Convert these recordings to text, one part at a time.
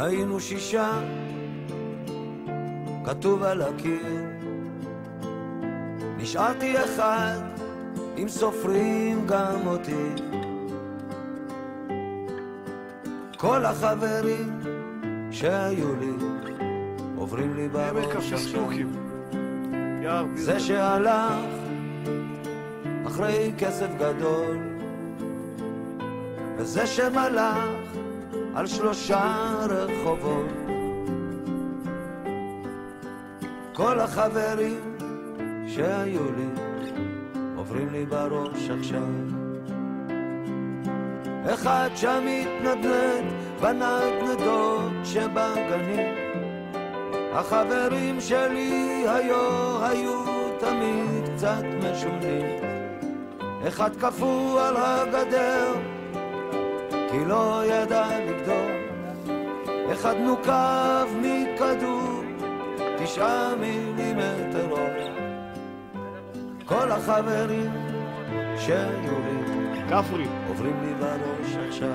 היינו 6, כתוב על הקיר. נשארתי 1, אם סופרים גם אותי. כל החברים שהיו לי עוברים לי בראש עכשיו. זה שהלך אחרי כסף גדול, וזה שמלך על 3 רחובות. כל החברים שהיו לי עוברים לי בראש עכשיו. אחד שם מתנדנד בנדנדות שבגנים. החברים שלי היו תמיד קצת משונים. אחד קפוא על הגדר כי לא ידע לגדול. אחד נוקב מכדור 9 מילימטר אור. כל החברים שהיו לי כפרי עוברים לי בראש עכשיו.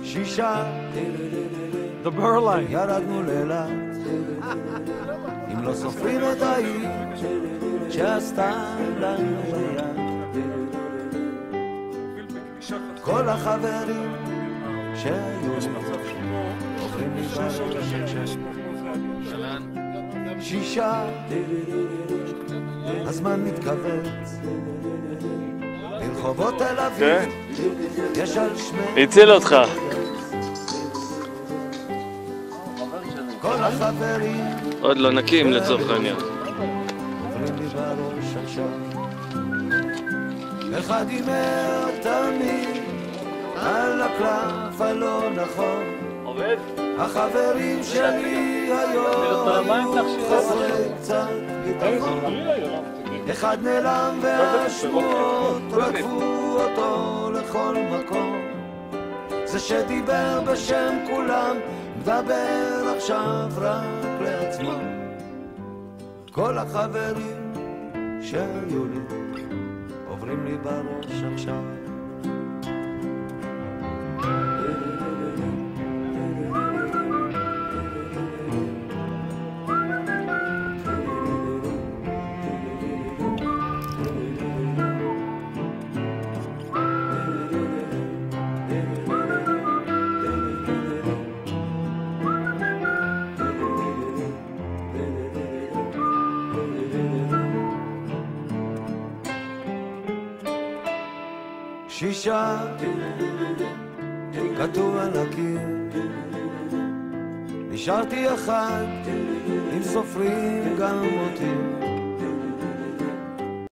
6 The Berline ירדנו לאילת, אם לא סופרים את העיר שעשתה לנו ביד. כל החברים שהיו עוברים לי בראש עכשיו. 6 הזמן מתכווץ ברחובות תל אביב, יש על שמי הציל אותך. כל החברים עוד לא נקים לצורך העניין. עוברים לי בראש עכשיו. אחד הימר תמיד על הקלף הלא נכון. עובד? החברים שלי היום חסרי קצת ביטחון. אחד נעלם והשמועות רדפו אותו לכל מקום. זה שדיבר בשם כולם מדבר עכשיו רק לעצמו. כל החברים שהיו לי עוברים לי בראש עכשיו. שישה כתוב על הקיר, נשארתי אחד אם סופרים גם אותי.